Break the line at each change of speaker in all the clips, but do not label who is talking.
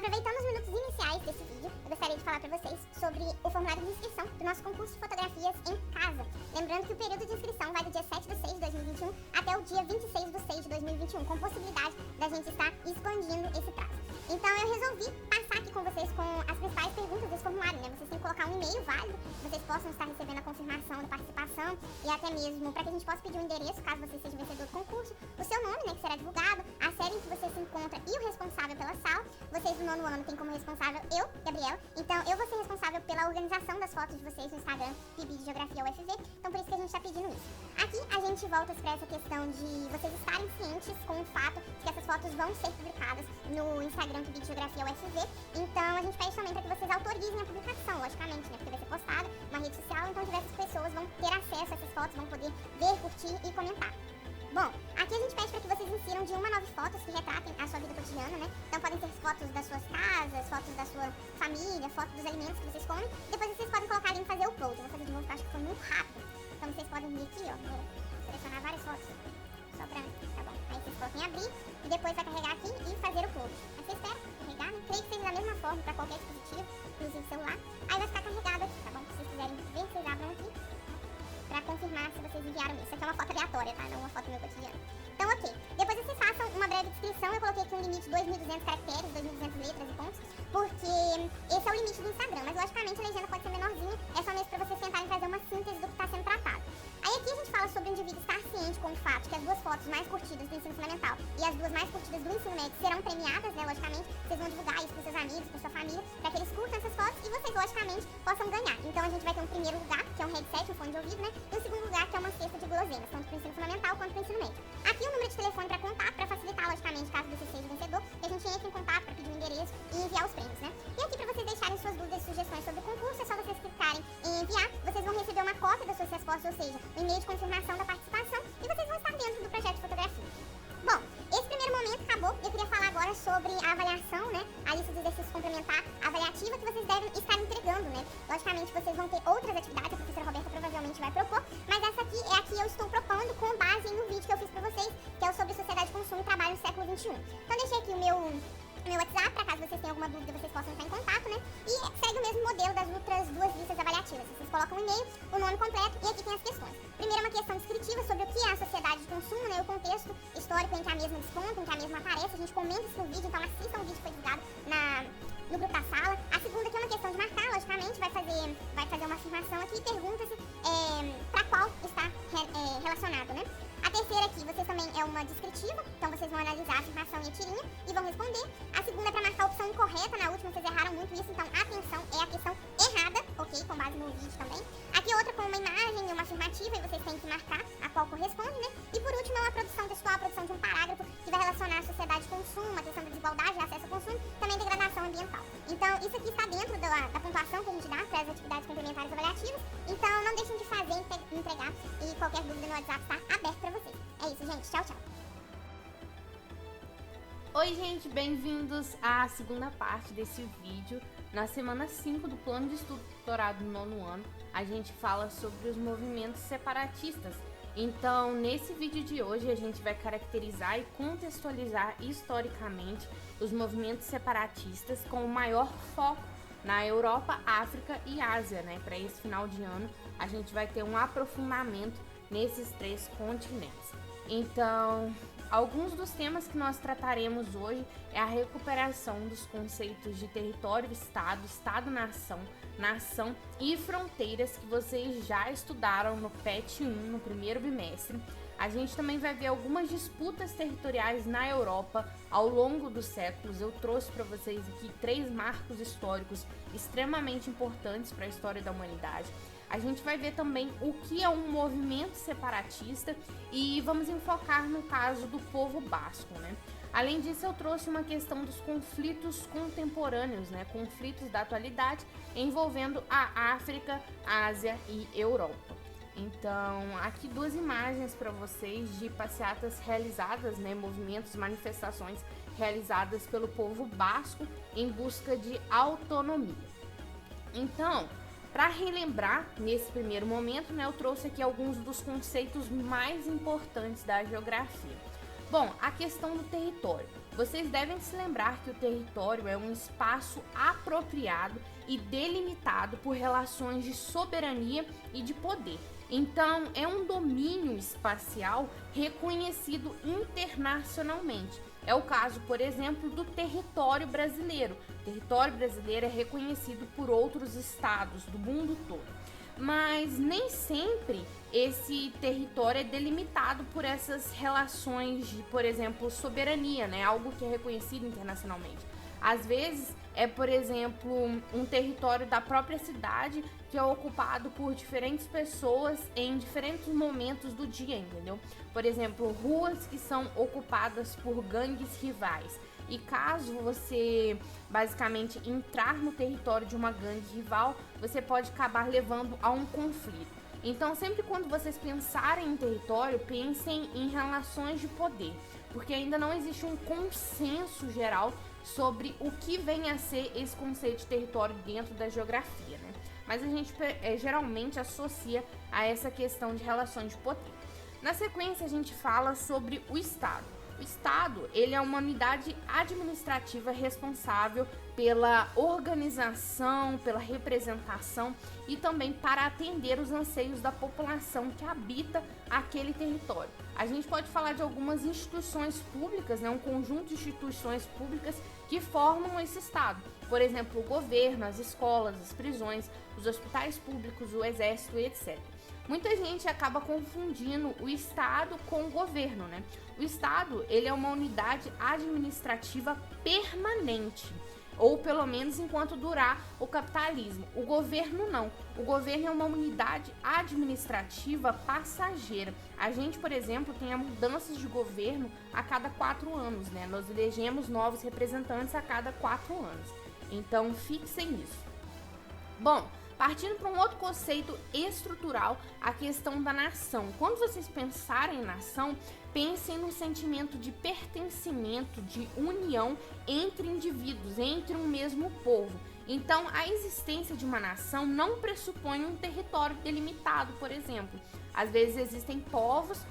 Aproveitando os minutos iniciais desse vídeo, eu gostaria de falar para vocês sobre o formulário de inscrição do nosso concurso de fotografias em casa. Lembrando que o período de inscrição vai do dia 7/6 de 2021 até o dia 26/6 de 2021, com possibilidade da gente estar expandindo esse prazo. Então eu resolvi passar aqui com vocês com as principais perguntas desse formulário, né? Vocês têm que colocar um e-mail válido, vocês possam estar recebendo a confirmação da participação e até mesmo para que a gente possa pedir um endereço, caso você seja vencedor do concurso, o seu nome, né, que será divulgado, a série em que você se encontra e o responsável pela sala. Vocês do 9º ano têm como responsável eu, Gabriela, então eu vou ser responsável pela organização das fotos de vocês no Instagram PIB de Geografia UFV, então por isso que a gente está pedindo isso. Aqui a gente volta para essa questão de vocês estarem cientes com o fato de que essas fotos vão ser publicadas no Instagram PIB de Geografia UFV, então a gente pede também para que vocês autorizem a publicação, logicamente, né, porque vai ser postada numa rede social, então diversas pessoas vão ter acesso a essas fotos, vão poder ver, curtir e comentar. Bom, aqui a gente pede para que vocês insiram de 1 a 9 fotos que retratem a sua vida cotidiana, né? Então podem ser fotos das suas casas, fotos da sua família, fotos dos alimentos que vocês comem. Depois vocês podem colocar ali em fazer o upload. Eu vou fazer de novo porque eu acho que foi muito rápido. Então vocês podem vir aqui, ó, vou selecionar várias fotos. Só pra mim, tá bom? Aí vocês colocam em abrir e depois vai carregar aqui e fazer o upload. Aí você espera carregar, né? Creio que seja da mesma forma para qualquer dispositivo, inclusive celular. Aí vai ficar carregado aqui, tá bom? Se vocês quiserem ver, vocês abram aqui pra confirmar se vocês enviaram isso. Aqui é uma foto aleatória, tá? Não uma foto do meu cotidiano. Então, ok. Depois vocês façam uma breve descrição. Eu coloquei aqui um limite de 2.200 caracteres, 2.200 letras e pontos, porque esse é o limite do Instagram. Mas, logicamente, a legenda pode ser menorzinha. É só mesmo pra vocês tentarem fazer uma síntese do que está sendo tratado. Aí aqui a gente fala sobre o indivíduo estar ciente com o fato que as duas fotos mais curtidas do ensino fundamental e as duas mais curtidas do ensino médio serão premiadas, né? Logicamente, vocês vão divulgar isso para seus amigos, para sua família, para que eles curtam essas fotos e vocês, logicamente, possam ganhar. Então a gente vai ter um primeiro lugar, que é um headset, um fone de ouvido, né? E um segundo lugar, que é uma cesta de guloseimas, tanto para o ensino fundamental quanto para o ensino médio. Aqui o número de telefone para contato, para facilitar, logicamente, caso você seja vencedor, que a gente entre em contato para pedir o endereço e enviar os prêmios, né? E aqui, para vocês deixarem suas dúvidas e sugestões sobre o concurso, é só vocês clicarem em enviar, vocês vão receber uma cópia das suas respostas, ou seja, o e-mail de confirmação da participação, e vocês vão estar dentro do projeto de fotografia. Bom, esse primeiro momento acabou. Eu queria falar agora sobre a avaliação, né? A lista de exercícios complementar avaliativa que vocês devem estar entregando, né? Logicamente, vocês vão ter outras atividades, a professora Roberta provavelmente vai propor, mas essa aqui é a que eu estou propondo com base no vídeo que eu fiz pra vocês, que é o sobre sociedade de consumo e trabalho no século XXI. Então, deixei aqui o meu WhatsApp, para caso vocês tenham alguma dúvida, vocês possam entrar em contato, né? E segue o mesmo modelo das outras duas listas avaliativas. Vocês colocam o e-mail, o nome completo e aqui tem as questões. Primeiro, uma questão descritiva sobre o que é a sociedade de consumo, né? O contexto histórico em que a mesma desponta, em que a mesma aparece. A gente comenta isso no vídeo, então assistam o vídeo que foi divulgado no grupo da sala. A segunda, que é uma questão de marcar, logicamente, vai fazer uma afirmação aqui e pergunta-se para qual está relacionado, né? A terceira aqui, vocês também é uma descritiva, então vocês vão analisar a afirmação e a tirinha e vão responder. A segunda é para marcar a opção incorreta, na última vocês erraram muito isso, então atenção, é a questão errada, ok? Com base no vídeo também. Aqui outra com uma imagem e uma afirmativa e vocês têm que marcar a qual corresponde, né? E por último é uma produção textual, a produção de um parágrafo que vai relacionar a sociedade de consumo, a questão da desigualdade e acesso ao consumo, também degradação ambiental. Então isso aqui está dentro da pontuação que a gente dá para as atividades complementares avaliativas, então não deixem de fazer e entregar, e qualquer dúvida no WhatsApp está aberto para vocês. É isso, gente. Tchau, tchau.
Oi, gente, bem-vindos à segunda parte desse vídeo. Na semana 5 do plano de estudo doutorado no 9º ano, a gente fala sobre os movimentos separatistas. Então, nesse vídeo de hoje, a gente vai caracterizar e contextualizar historicamente os movimentos separatistas com o maior foco na Europa, África e Ásia, né? Para esse final de ano, a gente vai ter um aprofundamento nesses 3 continentes. Então, alguns dos temas que nós trataremos hoje é a recuperação dos conceitos de território, estado, estado-nação, nação e fronteiras que vocês já estudaram no PET 1 no primeiro bimestre. A gente também vai ver algumas disputas territoriais na Europa ao longo dos séculos. Eu trouxe para vocês aqui 3 marcos históricos extremamente importantes para a história da humanidade. A gente vai ver também o que é um movimento separatista e vamos enfocar no caso do povo basco, né? Além disso, eu trouxe uma questão dos conflitos contemporâneos, né? Conflitos da atualidade envolvendo a África, Ásia e Europa. Então, aqui 2 imagens para vocês de passeatas realizadas, né? Movimentos, manifestações realizadas pelo povo basco em busca de autonomia. Então, para relembrar, nesse primeiro momento, né, eu trouxe aqui alguns dos conceitos mais importantes da geografia. Bom, a questão do território. vocês devem se lembrar que o território é um espaço apropriado e delimitado por relações de soberania e de poder. Então, é um domínio espacial reconhecido internacionalmente. É o caso, por exemplo, do território brasileiro. O território brasileiro é reconhecido por outros estados do mundo todo. Mas nem sempre esse território é delimitado por essas relações de, por exemplo, soberania, né? Algo que é reconhecido internacionalmente. Às vezes é, por exemplo, um território da própria cidade que é ocupado por diferentes pessoas em diferentes momentos do dia, entendeu? Por exemplo, ruas que são ocupadas por gangues rivais. E caso você basicamente entrar no território de uma gangue rival, você pode acabar levando a um conflito. Então, sempre quando vocês pensarem em território, pensem em relações de poder, porque ainda não existe um consenso geral sobre o que vem a ser esse conceito de território dentro da geografia, né? Mas a gente geralmente associa a essa questão de relações de poder. Na sequência, a gente fala sobre o Estado. O Estado, ele é uma unidade administrativa responsável pela organização, pela representação e também para atender os anseios da população que habita aquele território. A gente pode falar de algumas instituições públicas, né, um conjunto de instituições públicas que formam esse Estado. Por exemplo, o governo, as escolas, as prisões, os hospitais públicos, o exército, etc. Muita gente acaba confundindo o Estado com o governo, né? O Estado, ele é uma unidade administrativa permanente, ou pelo menos enquanto durar o capitalismo. O governo não. O governo é uma unidade administrativa passageira. A gente, por exemplo, tem mudanças de governo a cada 4 anos, né? Nós elegemos novos representantes a cada 4 anos. Então, fixem isso. Bom, partindo para um outro conceito estrutural, a questão da nação. Quando vocês pensarem em nação, pensem no sentimento de pertencimento, de união entre indivíduos, entre um mesmo povo. Então, a existência de uma nação não pressupõe um território delimitado, por exemplo. Às vezes existem povos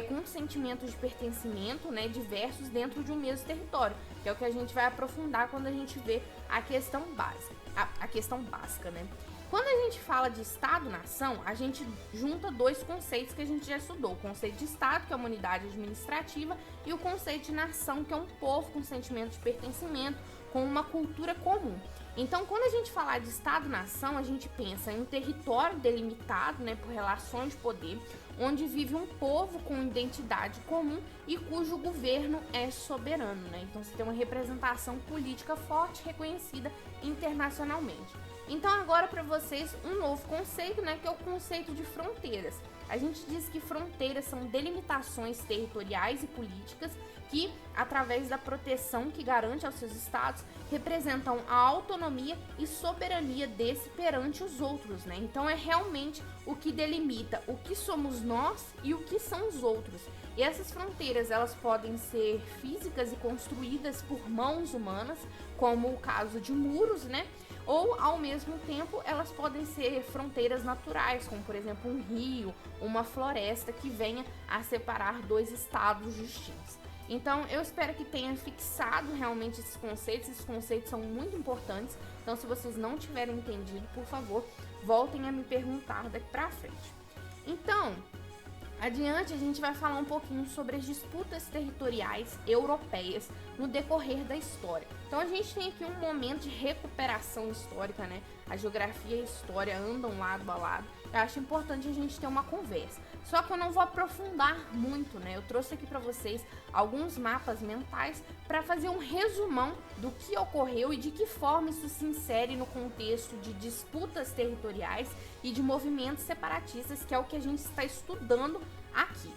com sentimentos de pertencimento, né, diversos dentro de um mesmo território, que é o que a gente vai aprofundar quando a gente vê a questão básica, a questão básica, né? Quando a gente fala de Estado-nação, a gente junta dois conceitos que a gente já estudou. O conceito de Estado, que é uma unidade administrativa, e o conceito de nação, que é um povo com sentimento de pertencimento, com uma cultura comum. Então, quando a gente falar de Estado-nação, a gente pensa em um território delimitado, né, por relações de poder, onde vive um povo com identidade comum e cujo governo é soberano, né? Então, você tem uma representação política forte, reconhecida internacionalmente. Então, agora para vocês um novo conceito, né, que é o conceito de fronteiras. A gente diz que fronteiras são delimitações territoriais e políticas que, através da proteção que garante aos seus estados, representam a autonomia e soberania desse perante os outros, né? Então, é realmente o que delimita o que somos nós e o que são os outros. E essas fronteiras, elas podem ser físicas e construídas por mãos humanas, como o caso de muros, né? Ou, ao mesmo tempo, elas podem ser fronteiras naturais, como, por exemplo, um rio, uma floresta que venha a separar dois estados distintos. Então, eu espero que tenha fixado realmente esses conceitos são muito importantes. Então, se vocês não tiverem entendido, por favor, voltem a me perguntar daqui pra frente. Então, adiante, a gente vai falar um pouquinho sobre as disputas territoriais europeias no decorrer da história. Então, a gente tem aqui um momento de recuperação histórica, né? A geografia e a história andam lado a lado. Eu acho importante a gente ter uma conversa. Só que eu não vou aprofundar muito, né? Eu trouxe aqui para vocês alguns mapas mentais para fazer um resumão do que ocorreu e de que forma isso se insere no contexto de disputas territoriais e de movimentos separatistas, que é o que a gente está estudando aqui.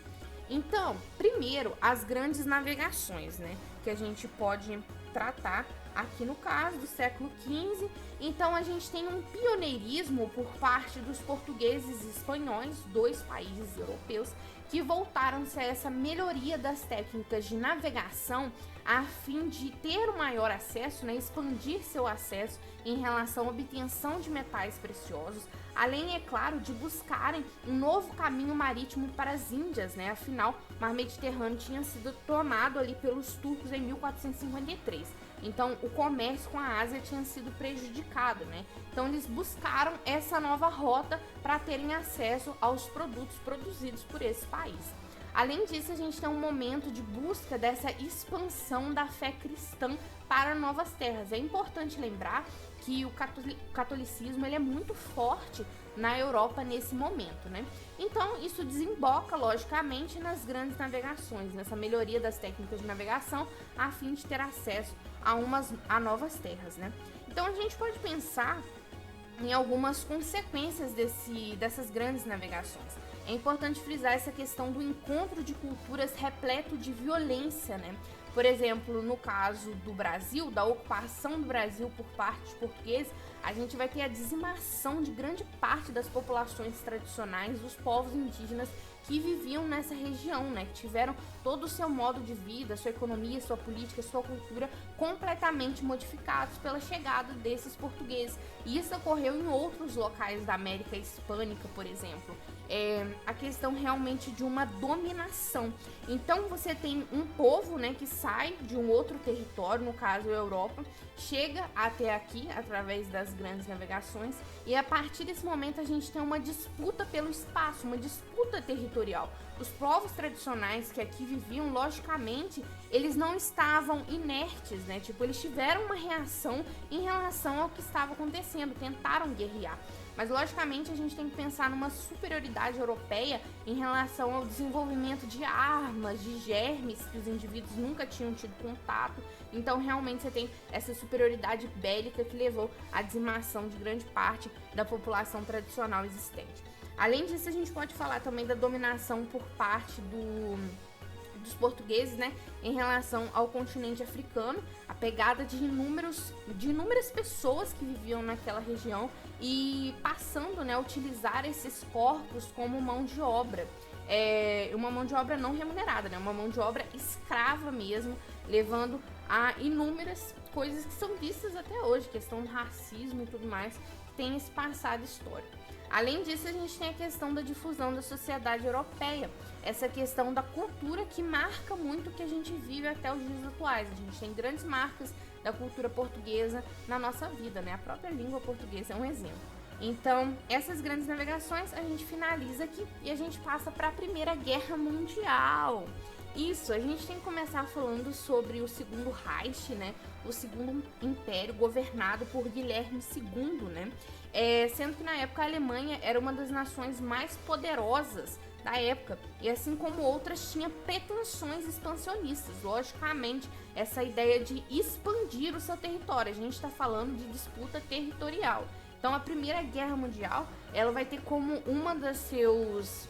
Então, primeiro, as grandes navegações, né? Que a gente pode tratar aqui no caso do século XV. Então, a gente tem um pioneirismo por parte dos portugueses e espanhóis, dois países europeus, que voltaram-se a essa melhoria das técnicas de navegação a fim de ter um maior acesso, né, expandir seu acesso em relação à obtenção de metais preciosos, além, é claro, de buscarem um novo caminho marítimo para as Índias, né? Afinal, o mar Mediterrâneo tinha sido tomado ali pelos turcos em 1453. Então, o comércio com a Ásia tinha sido prejudicado, né? Então, eles buscaram essa nova rota para terem acesso aos produtos produzidos por esse país. Além disso, a gente tem um momento de busca dessa expansão da fé cristã para novas terras. É importante lembrar que o catolicismo ele é muito forte na Europa nesse momento, né? Então, isso desemboca, logicamente, nas grandes navegações, nessa melhoria das técnicas de navegação, a fim de ter acesso a novas terras, né? Então, a gente pode pensar em algumas consequências dessas grandes navegações. É importante frisar essa questão do encontro de culturas repleto de violência, né? Por exemplo, no caso do Brasil, da ocupação do Brasil por parte dos portugueses, a gente vai ter a dizimação de grande parte das populações tradicionais, dos povos indígenas que viviam nessa região, né? Que tiveram todo o seu modo de vida, sua economia, sua política, sua cultura completamente modificados pela chegada desses portugueses. E isso ocorreu em outros locais da América Hispânica, por exemplo. A questão realmente de uma dominação. Então você tem um povo, né, que sai de um outro território, no caso a Europa, chega até aqui através das grandes navegações e a partir desse momento a gente tem uma disputa pelo espaço, uma disputa territorial. Os povos tradicionais que aqui viviam, logicamente, eles não estavam inertes, né? Tipo, eles tiveram uma reação em relação ao que estava acontecendo, tentaram guerrear. Mas, logicamente, a gente tem que pensar numa superioridade europeia em relação ao desenvolvimento de armas, de germes que os indivíduos nunca tinham tido contato. Então, realmente, você tem essa superioridade bélica que levou à dizimação de grande parte da população tradicional existente. Além disso, a gente pode falar também da dominação por parte dos portugueses, né, em relação ao continente africano, a pegada de inúmeras pessoas que viviam naquela região e passando, né, a utilizar esses corpos como mão de obra. Uma mão de obra não remunerada, né, uma mão de obra escrava mesmo, levando a inúmeras coisas que são vistas até hoje, questão do racismo e tudo mais, que tem esse passado histórico. Além disso, a gente tem a questão da difusão da sociedade europeia, essa questão da cultura que marca muito o que a gente vive até os dias atuais. A gente tem grandes marcas da cultura portuguesa na nossa vida, né? A própria língua portuguesa é um exemplo. Então, essas grandes navegações a gente finaliza aqui e a gente passa para a Primeira Guerra Mundial. Isso, a gente tem que começar falando sobre o Segundo Reich, né? O Segundo Império, governado por Guilherme II, né? Sendo que na época a Alemanha era uma das nações mais poderosas da época e assim como outras tinha pretensões expansionistas. Logicamente, essa ideia de expandir o seu território, a gente está falando de disputa territorial. Então a Primeira Guerra Mundial, ela vai ter como uma das seus,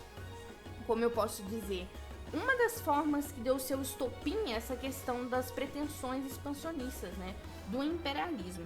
como eu posso dizer, uma das formas que deu seu estopim essa questão das pretensões expansionistas, né, do imperialismo.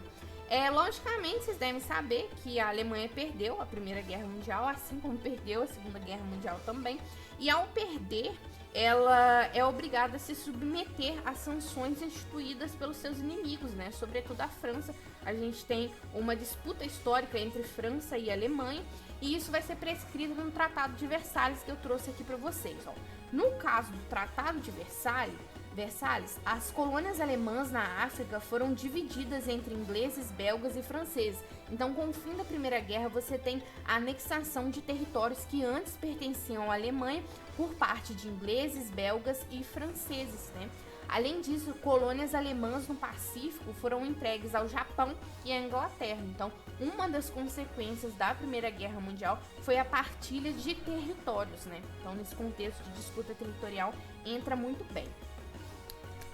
Logicamente, vocês devem saber que a Alemanha perdeu a Primeira Guerra Mundial, assim como perdeu a Segunda Guerra Mundial também. E ao perder, ela é obrigada a se submeter às sanções instituídas pelos seus inimigos, né? Sobretudo a França. A gente tem uma disputa histórica entre França e Alemanha, e isso vai ser prescrito no Tratado de Versalhes que eu trouxe aqui para vocês. Ó. No caso do Tratado de Versalhes, as colônias alemãs na África foram divididas entre ingleses, belgas e franceses. Então, com o fim da Primeira Guerra, você tem a anexação de territórios que antes pertenciam à Alemanha por parte de ingleses, belgas e franceses, né? Além disso, colônias alemãs no Pacífico foram entregues ao Japão e à Inglaterra. Então, uma das consequências da Primeira Guerra Mundial foi a partilha de territórios, né? Então, nesse contexto de disputa territorial, entra muito bem.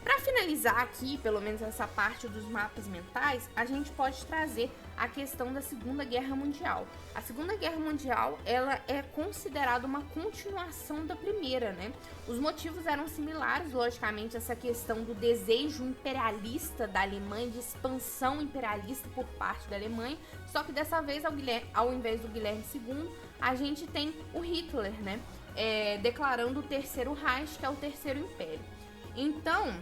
Para finalizar aqui, pelo menos essa parte dos mapas mentais, a gente pode trazer a questão da Segunda Guerra Mundial. A Segunda Guerra Mundial, ela é considerada uma continuação da primeira, né? Os motivos eram similares, logicamente, essa questão do desejo imperialista da Alemanha, de expansão imperialista por parte da Alemanha, só que dessa vez, ao invés do Guilherme II, a gente tem o Hitler, né? Declarando o Terceiro Reich, que é o Terceiro Império. Então,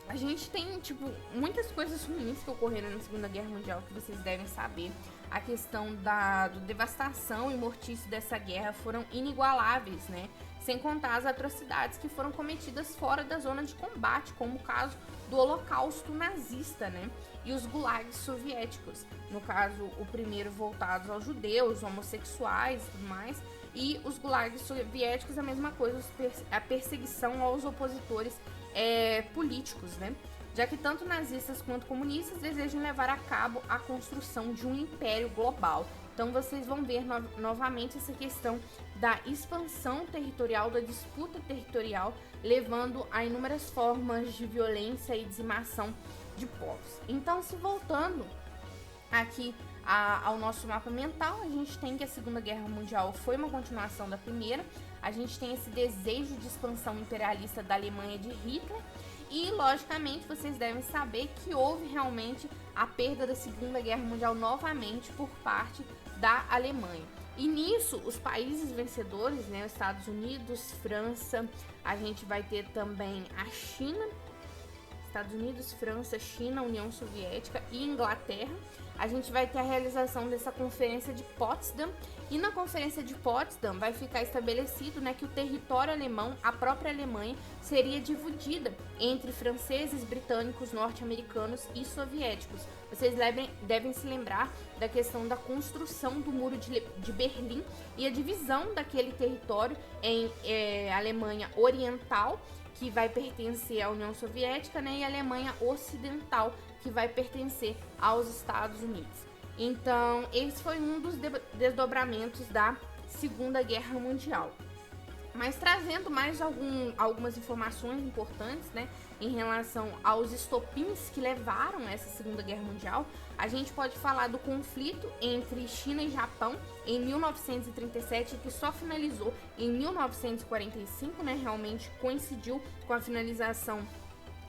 a gente tem, tipo, muitas coisas ruins que ocorreram na Segunda Guerra Mundial que vocês devem saber. A questão da devastação e mortícia dessa guerra foram inigualáveis, né? Sem contar as atrocidades que foram cometidas fora da zona de combate, como o caso do Holocausto nazista, né? E os gulags soviéticos. No caso, o primeiro voltados aos judeus, homossexuais e tudo mais. E os gulags soviéticos, a mesma coisa, a perseguição aos opositores políticos, né? Já que tanto nazistas quanto comunistas desejam levar a cabo a construção de um império global. Então vocês vão ver novamente essa questão da expansão territorial, da disputa territorial, levando a inúmeras formas de violência e dizimação de povos. Então, se voltando aqui ao nosso mapa mental, a gente tem que a Segunda Guerra Mundial foi uma continuação da primeira. A gente tem esse desejo de expansão imperialista da Alemanha de Hitler. E, logicamente, vocês devem saber que houve realmente a perda da Segunda Guerra Mundial novamente por parte da Alemanha. E nisso, os países vencedores, né, os Estados Unidos, França, a gente vai ter também a China, Estados Unidos, França, China, União Soviética e Inglaterra. A gente vai ter a realização dessa Conferência de Potsdam, e na Conferência de Potsdam vai ficar estabelecido, né, que o território alemão, a própria Alemanha, seria dividida entre franceses, britânicos, norte-americanos e soviéticos. Vocês devem se lembrar da questão da construção do Muro de Berlim e a divisão daquele território em Alemanha Oriental, que vai pertencer à União Soviética, né, e a Alemanha Ocidental, que vai pertencer aos Estados Unidos. Então, esse foi um dos desdobramentos da Segunda Guerra Mundial. Mas trazendo mais algumas informações importantes, né, em relação aos estopins que levaram a essa Segunda Guerra Mundial, a gente pode falar do conflito entre China e Japão em 1937, que só finalizou em 1945, né, realmente coincidiu com a finalização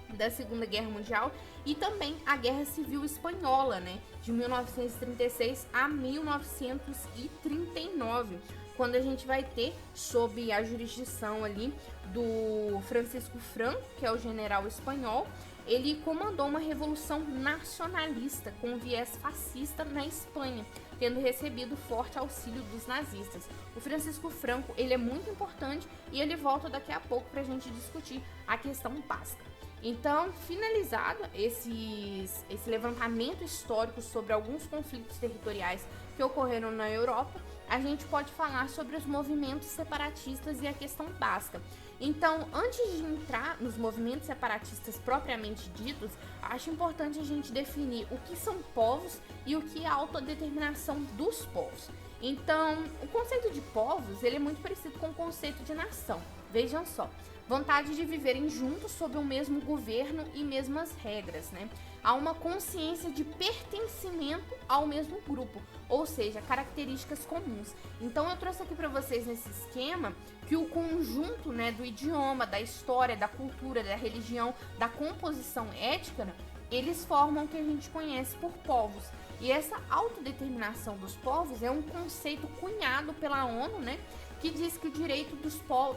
da Segunda Guerra Mundial, e também a Guerra Civil Espanhola, né, de 1936 a 1939, quando a gente vai ter, sob a jurisdição ali do Francisco Franco, que é o general espanhol, ele comandou uma revolução nacionalista com viés fascista na Espanha, tendo recebido forte auxílio dos nazistas. O Francisco Franco, ele é muito importante e ele volta daqui a pouco para a gente discutir a questão basca. Então, finalizado esse levantamento histórico sobre alguns conflitos territoriais que ocorreram na Europa, a gente pode falar sobre os movimentos separatistas e a questão basca. Então, antes de entrar nos movimentos separatistas propriamente ditos, acho importante a gente definir o que são povos e o que é a autodeterminação dos povos. Então, o conceito de povos, ele é muito parecido com o conceito de nação. Vejam só, vontade de viverem juntos sob o mesmo governo e mesmas regras, né? Há uma consciência de pertencimento ao mesmo grupo, ou seja, características comuns. Então eu trouxe aqui para vocês nesse esquema que o conjunto, né, do idioma, da história, da cultura, da religião, da composição étnica, eles formam o que a gente conhece por povos. E essa autodeterminação dos povos é um conceito cunhado pela ONU, né, que diz que o direito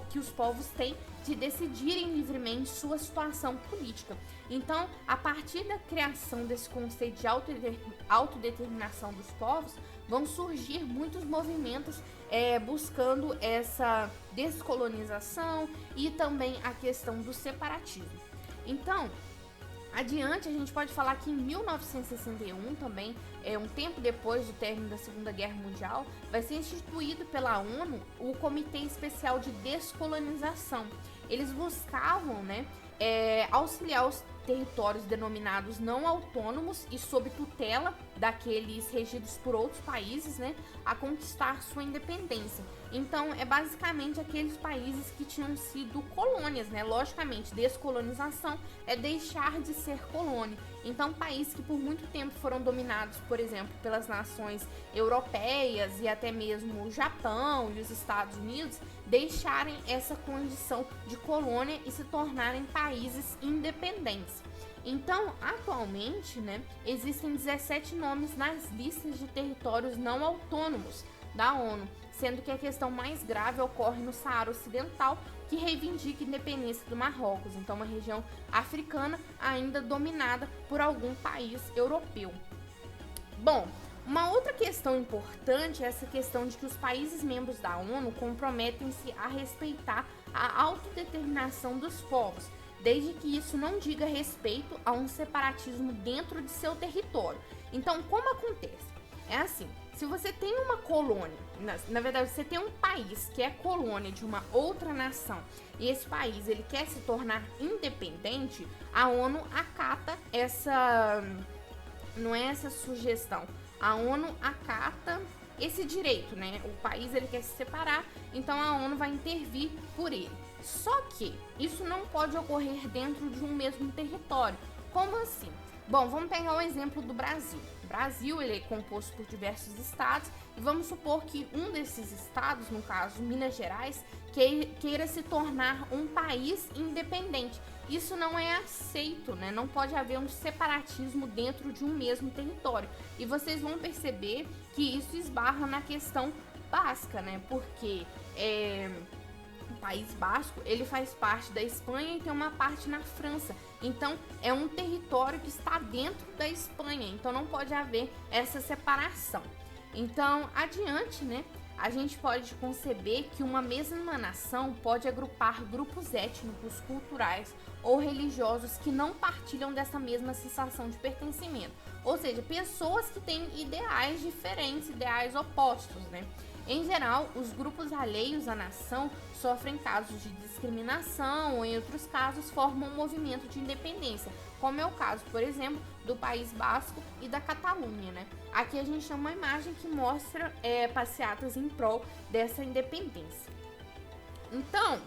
que os povos têm de decidirem livremente sua situação política. Então, a partir da criação desse conceito de autodeterminação dos povos, vão surgir muitos movimentos buscando essa descolonização e também a questão do separatismo. Então, adiante, a gente pode falar que em 1961 também, um tempo depois do término da Segunda Guerra Mundial, vai ser instituído pela ONU o Comitê Especial de Descolonização. Eles buscavam, né, auxiliar os territórios denominados não autônomos e sob tutela daqueles regidos por outros países, né, a conquistar sua independência. Então, é basicamente aqueles países que tinham sido colônias, né? Logicamente, descolonização é deixar de ser colônia. Então, países que por muito tempo foram dominados, por exemplo, pelas nações europeias e até mesmo o Japão e os Estados Unidos, deixarem essa condição de colônia e se tornarem países independentes. Então, atualmente, né, existem 17 nomes nas listas de territórios não autônomos da ONU, sendo que a questão mais grave ocorre no Saara Ocidental, que reivindica a independência do Marrocos, então uma região africana ainda dominada por algum país europeu. Bom, uma outra questão importante é essa questão de que os países membros da ONU comprometem-se a respeitar a autodeterminação dos povos, desde que isso não diga respeito a um separatismo dentro de seu território. Então, como acontece? É assim, se você tem uma colônia, na verdade você tem um país que é colônia de uma outra nação e esse país ele quer se tornar independente, a ONU acata não é essa sugestão, a ONU acata esse direito, né? O país ele quer se separar, então a ONU vai intervir por ele. Só que isso não pode ocorrer dentro de um mesmo território. Como assim? Bom, vamos pegar o exemplo do Brasil. O Brasil ele é composto por diversos estados e vamos supor que um desses estados, no caso Minas Gerais, queira se tornar um país independente. Isso não é aceito, né? Não pode haver um separatismo dentro de um mesmo território. E vocês vão perceber que isso esbarra na questão basca, né? Porque o País Basco, ele faz parte da Espanha e tem uma parte na França. Então, é um território que está dentro da Espanha. Então, não pode haver essa separação. Então, adiante, né? A gente pode conceber que uma mesma nação pode agrupar grupos étnicos, culturais ou religiosos que não partilham dessa mesma sensação de pertencimento. Ou seja, pessoas que têm ideais diferentes, ideais opostos, né? Em geral, os grupos alheios à nação sofrem casos de discriminação ou, em outros casos, formam um movimento de independência, como é o caso, por exemplo, do País Basco e da Catalunha, né? Aqui a gente tem uma imagem que mostra passeatas em prol dessa independência. Então,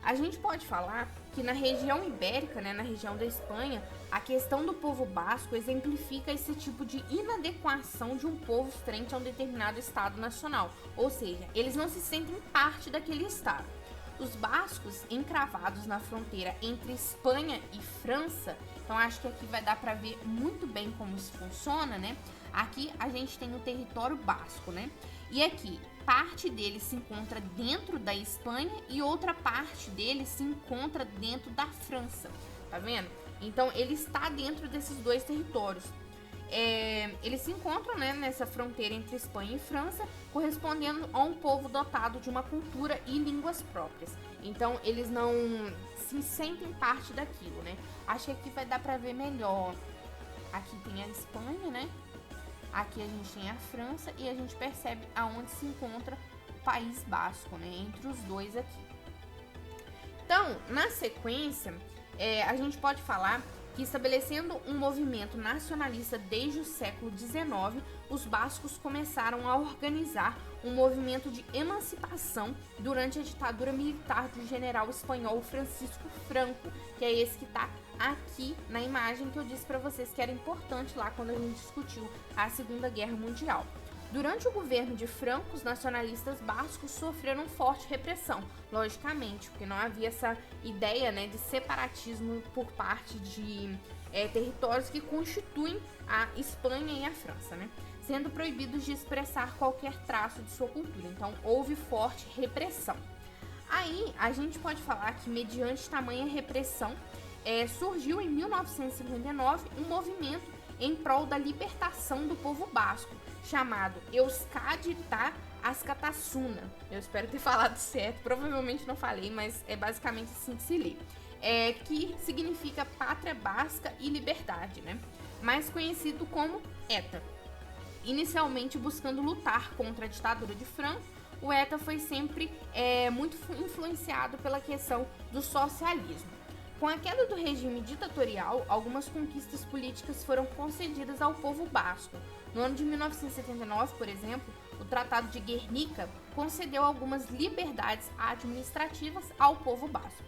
a gente pode falar que na região ibérica, né, na região da Espanha, a questão do povo basco exemplifica esse tipo de inadequação de um povo frente a um determinado estado nacional, ou seja, eles não se sentem parte daquele estado. Os bascos, encravados na fronteira entre Espanha e França, então acho que aqui vai dar para ver muito bem como isso funciona, né? Aqui a gente tem o território basco, né? E aqui, parte dele se encontra dentro da Espanha e outra parte dele se encontra dentro da França, tá vendo? Então, ele está dentro desses dois territórios. Eles se encontram, né, nessa fronteira entre Espanha e França, correspondendo a um povo dotado de uma cultura e línguas próprias. Então, eles não se sentem parte daquilo, né? Acho que aqui vai dar para ver melhor. Aqui tem a Espanha, né? Aqui a gente tem a França e a gente percebe aonde se encontra o País Basco, né? Entre os dois aqui. Então, na sequência, a gente pode falar que, estabelecendo um movimento nacionalista desde o século XIX, os bascos começaram a organizar um movimento de emancipação durante a ditadura militar do general espanhol Francisco Franco, que é esse que está aqui na imagem que eu disse para vocês que era importante lá quando a gente discutiu a Segunda Guerra Mundial. Durante o governo de Franco, os nacionalistas bascos sofreram forte repressão, logicamente, porque não havia essa ideia, né, de separatismo por parte de territórios que constituem a Espanha e a França, né, sendo proibidos de expressar qualquer traço de sua cultura. Então, houve forte repressão. Aí, a gente pode falar que, mediante tamanha repressão, surgiu em 1959 um movimento em prol da libertação do povo basco, chamado Euskadi da Askatasuna. Eu espero ter falado certo, provavelmente não falei, mas é basicamente assim que se lê. Que significa pátria basca e liberdade, né? Mais conhecido como ETA. Inicialmente buscando lutar contra a ditadura de Franco, o ETA foi sempre muito influenciado pela questão do socialismo. Com a queda do regime ditatorial, algumas conquistas políticas foram concedidas ao povo basco. No ano de 1979, por exemplo, o Tratado de Guernica concedeu algumas liberdades administrativas ao povo basco.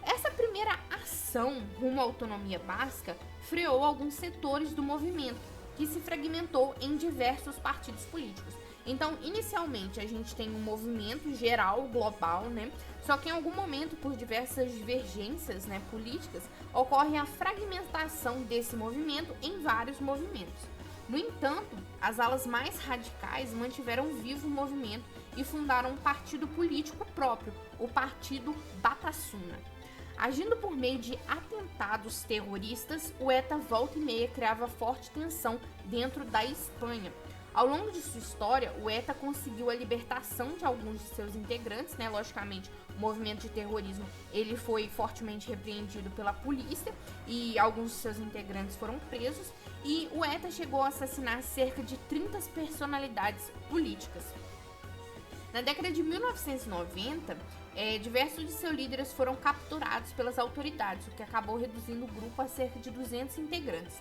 Essa primeira ação rumo à autonomia basca freou alguns setores do movimento, que se fragmentou em diversos partidos políticos. Então, inicialmente, a gente tem um movimento geral, global, né? Só que em algum momento, por diversas divergências, né, políticas, ocorre a fragmentação desse movimento em vários movimentos. No entanto, as alas mais radicais mantiveram vivo o movimento e fundaram um partido político próprio, o Partido Batasuna. Agindo por meio de atentados terroristas, o ETA volta e meia criava forte tensão dentro da Espanha. Ao longo de sua história, o ETA conseguiu a libertação de alguns de seus integrantes, né? Logicamente, o movimento de terrorismo ele foi fortemente repreendido pela polícia e alguns de seus integrantes foram presos. E o ETA chegou a assassinar cerca de 30 personalidades políticas. Na década de 1990, diversos de seus líderes foram capturados pelas autoridades, o que acabou reduzindo o grupo a cerca de 200 integrantes.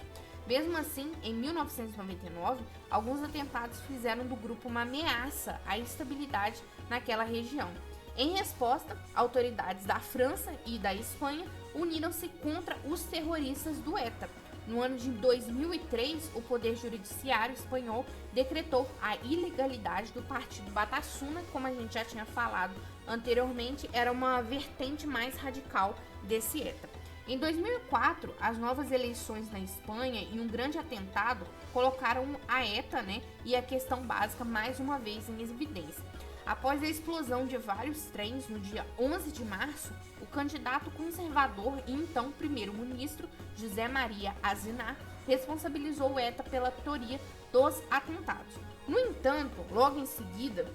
Mesmo assim, em 1999, alguns atentados fizeram do grupo uma ameaça à estabilidade naquela região. Em resposta, autoridades da França e da Espanha uniram-se contra os terroristas do ETA. No ano de 2003, o Poder Judiciário espanhol decretou a ilegalidade do Partido Batasuna, como a gente já tinha falado anteriormente, era uma vertente mais radical desse ETA. Em 2004, as novas eleições na Espanha e um grande atentado colocaram a ETA, e a questão básica mais uma vez em evidência. Após a explosão de vários trens no dia 11 de março, o candidato conservador e então primeiro-ministro José Maria Aznar responsabilizou o ETA pela autoria dos atentados. No entanto, logo em seguida,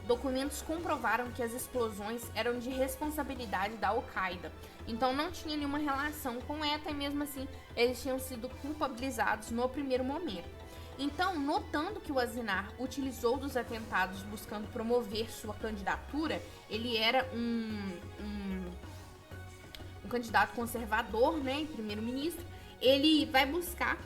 documentos comprovaram que as explosões eram de responsabilidade da Al-Qaeda, então não tinha nenhuma relação com o ETA e mesmo assim eles tinham sido culpabilizados no primeiro momento. Então, notando que o Aznar utilizou dos atentados buscando promover sua candidatura, ele era um candidato conservador, e primeiro-ministro, ele vai buscar,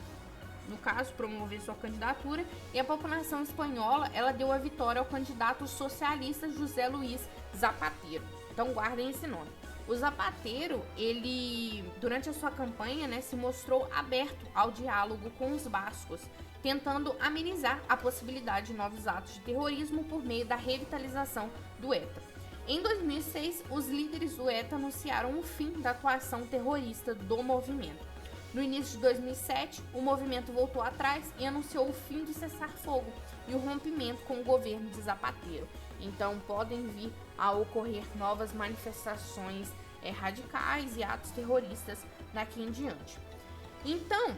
no caso, promover sua candidatura, e a população espanhola, ela deu a vitória ao candidato socialista José Luís Zapatero. Então, guardem esse nome. O Zapatero, ele, durante a sua campanha, se mostrou aberto ao diálogo com os bascos, tentando amenizar a possibilidade de novos atos de terrorismo por meio da revitalização do ETA. Em 2006, os líderes do ETA anunciaram o fim da atuação terrorista do movimento. No início de 2007, o movimento voltou atrás e anunciou o fim do cessar-fogo e o rompimento com o governo de Zapatero. Então, podem vir a ocorrer novas manifestações radicais e atos terroristas daqui em diante. Então,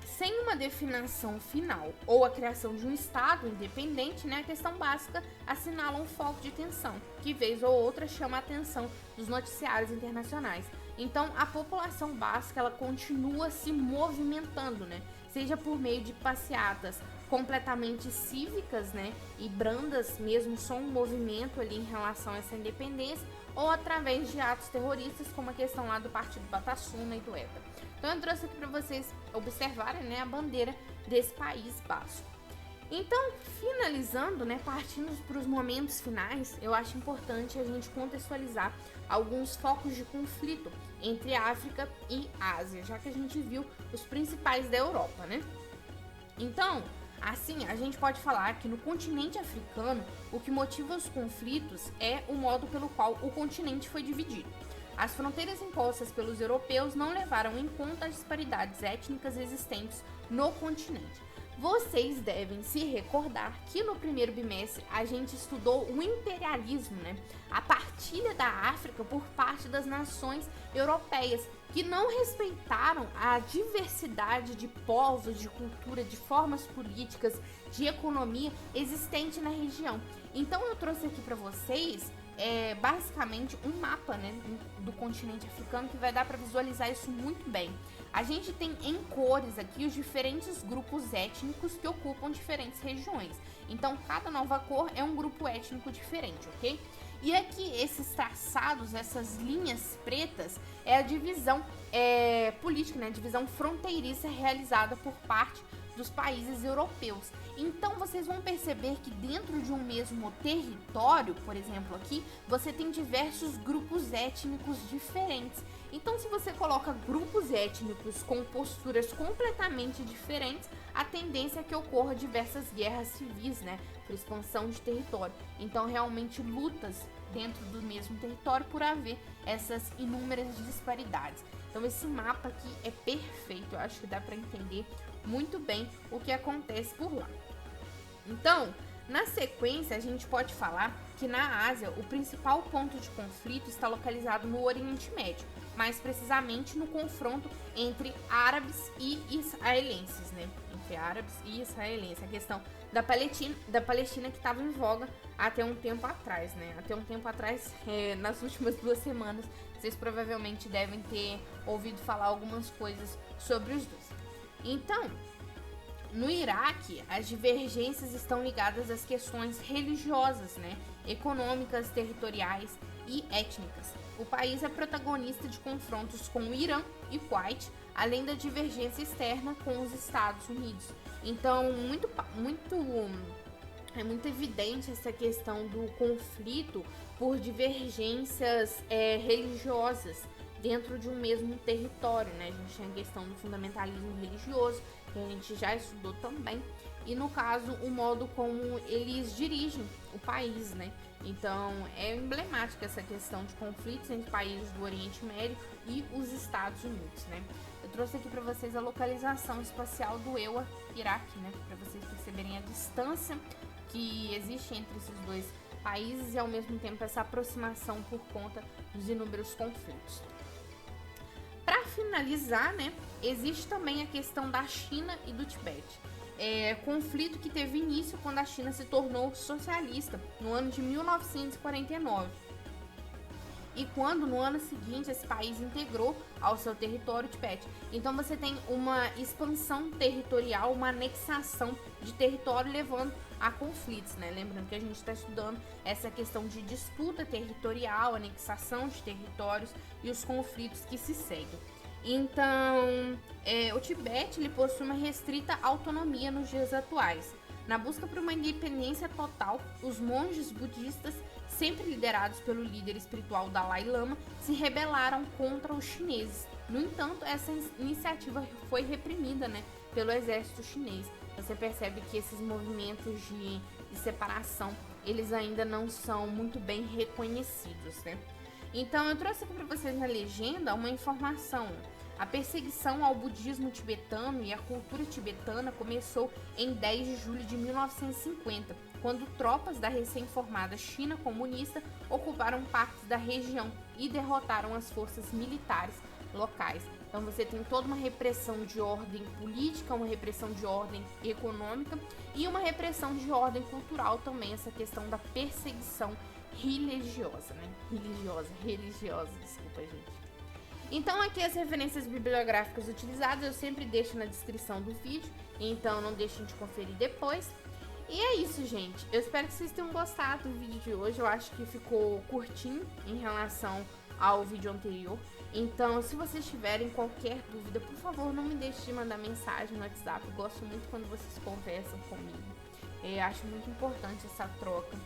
sem uma definição final ou a criação de um Estado independente, a questão básica assinala um foco de tensão, que vez ou outra chama a atenção dos noticiários internacionais. Então, a população basca, ela continua se movimentando, seja por meio de passeatas completamente cívicas, e brandas, mesmo só um movimento ali em relação a essa independência, ou através de atos terroristas, como a questão lá do Partido Batasuna e do ETA. Então, eu trouxe aqui para vocês observarem, a bandeira desse país basco. Então, finalizando, partindo para os momentos finais, eu acho importante a gente contextualizar alguns focos de conflito entre África e Ásia, já que a gente viu os principais da Europa, Então, assim, a gente pode falar que no continente africano, o que motiva os conflitos é o modo pelo qual o continente foi dividido. As fronteiras impostas pelos europeus não levaram em conta as disparidades étnicas existentes no continente. Vocês devem se recordar que no primeiro bimestre a gente estudou o imperialismo, a partilha da África por parte das nações europeias, que não respeitaram a diversidade de povos, de cultura, de formas políticas, de economia existente na região. Então eu trouxe aqui para vocês basicamente um mapa do continente africano que vai dar para visualizar isso muito bem. A gente tem em cores aqui os diferentes grupos étnicos que ocupam diferentes regiões. Então, cada nova cor é um grupo étnico diferente, ok? E aqui, esses traçados, essas linhas pretas, é a divisão política, a divisão fronteiriça realizada por parte dos países europeus. Então, vocês vão perceber que dentro de um mesmo território, por exemplo aqui, você tem diversos grupos étnicos diferentes. Então, se você coloca grupos étnicos com posturas completamente diferentes, a tendência é que ocorra diversas guerras civis, por expansão de território. Então, realmente, lutas dentro do mesmo território por haver essas inúmeras disparidades. Então esse mapa aqui é perfeito, eu acho que dá para entender muito bem o que acontece por lá. Então, na sequência, a gente pode falar que na Ásia o principal ponto de conflito está localizado no Oriente Médio, mais precisamente no confronto entre árabes e israelenses, né? Entre árabes e israelenses, a questão da Palestina que estava em voga até um tempo atrás, né? Até um tempo atrás, nas últimas 2 semanas, vocês provavelmente devem ter ouvido falar algumas coisas sobre os dois. Então, no Iraque, as divergências estão ligadas às questões religiosas, né? Econômicas, territoriais e étnicas. O país é protagonista de confrontos com o Irã e Kuwait, além da divergência externa com os Estados Unidos. Então, é muito evidente essa questão do conflito por divergências religiosas dentro de um mesmo território, né? A gente tem a questão do fundamentalismo religioso, que a gente já estudou também, e no caso, o modo como eles dirigem o país, né? Então, é emblemática essa questão de conflitos entre países do Oriente Médio e os Estados Unidos, né? Eu trouxe aqui para vocês a localização espacial do EUA Iraque, né? Para vocês perceberem a distância que existe entre esses dois países e ao mesmo tempo essa aproximação por conta dos inúmeros conflitos. Para finalizar, né, existe também a questão da China e do Tibete. Conflito que teve início quando a China se tornou socialista, no ano de 1949. E quando, no ano seguinte, esse país integrou ao seu território o Tibete. Então você tem uma expansão territorial, uma anexação de território levando a conflitos, né? Lembrando que a gente está estudando essa questão de disputa territorial, anexação de territórios e os conflitos que se seguem. Então, o Tibete ele possui uma restrita autonomia nos dias atuais. Na busca por uma independência total, os monges budistas, sempre liderados pelo líder espiritual Dalai Lama, se rebelaram contra os chineses. No entanto, essa iniciativa foi reprimida, né, pelo exército chinês. Você percebe que esses movimentos de separação, eles ainda não são muito bem reconhecidos, né? Então, eu trouxe aqui para vocês na legenda uma informação. A perseguição ao budismo tibetano e à cultura tibetana começou em 10 de julho de 1950, quando tropas da recém-formada China comunista ocuparam partes da região e derrotaram as forças militares locais. Então você tem toda uma repressão de ordem política, uma repressão de ordem econômica e uma repressão de ordem cultural também, essa questão da perseguição religiosa, né? Religiosa, desculpa, gente. Então aqui as referências bibliográficas utilizadas eu sempre deixo na descrição do vídeo, então não deixem de conferir depois. E é isso, gente. Eu espero que vocês tenham gostado do vídeo de hoje. Eu acho que ficou curtinho em relação ao vídeo anterior. Então, se vocês tiverem qualquer dúvida, por favor, não me deixe de mandar mensagem no WhatsApp. Eu gosto muito quando vocês conversam comigo. Eu acho muito importante essa troca.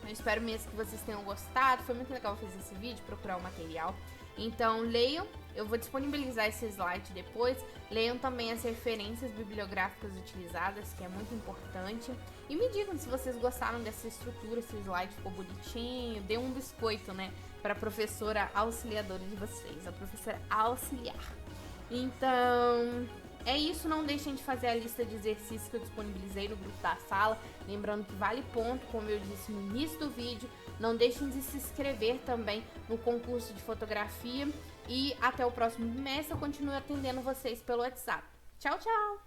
Eu espero mesmo que vocês tenham gostado. Foi muito legal fazer esse vídeo, procurar o material. Então, leiam. Eu vou disponibilizar esse slide depois. Leiam também as referências bibliográficas utilizadas, que é muito importante. E me digam se vocês gostaram dessa estrutura, se o slide ficou bonitinho. Dê um biscoito, né, para a professora auxiliadora de vocês, a professora auxiliar. Então, é isso. Não deixem de fazer a lista de exercícios que eu disponibilizei no grupo da sala. Lembrando que vale ponto, como eu disse no início do vídeo. Não deixem de se inscrever também no concurso de fotografia. E até o próximo mês eu continuo atendendo vocês pelo WhatsApp. Tchau, tchau!